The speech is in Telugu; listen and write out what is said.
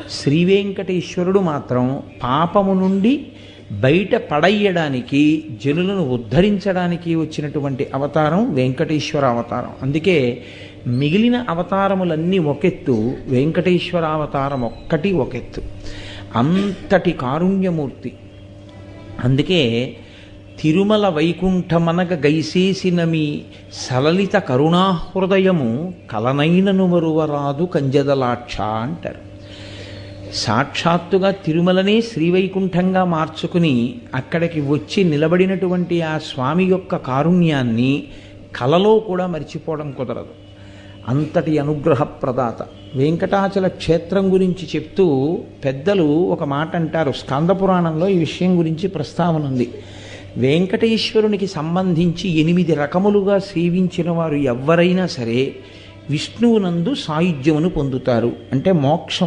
శ్రీ వెంకటేశ్వరుడు మాత్రం పాపము నుండి బయట పడయ్యడానికి, జనులను ఉద్ధరించడానికి వచ్చినటువంటి అవతారం వెంకటేశ్వర అవతారం. అందుకే మిగిలిన అవతారములన్నీ ఒకెత్తు, వెంకటేశ్వర అవతారం ఒక్కటి ఒకెత్తు. అంతటి కారుణ్యమూర్తి. అందుకే తిరుమల వైకుంఠమనగ గైసేసిన మీ సలలిత కరుణాహృదయము కలనైనను మరువరాదు కంజదలాక్ష అంటారు. సాక్షాత్తుగా తిరుమలనే శ్రీవైకుంఠంగా మార్చుకుని అక్కడికి వచ్చి నిలబడినటువంటి ఆ స్వామి యొక్క కారుణ్యాన్ని కలలో కూడా మర్చిపోవడం కుదరదు. అంతటి అనుగ్రహ ప్రదాత. వెంకటాచల క్షేత్రం గురించి చెప్తూ పెద్దలు ఒక మాట అంటారు. స్కందపురాణంలో ఈ విషయం గురించి ప్రస్తావన ఉంది. వెంకటేశ్వరునికి సంబంధించి 8 రకములుగా సేవించిన వారు ఎవ్వరైనా సరే విష్ణువునందు సాయుధ్యమును పొందుతారు. అంటే మోక్షం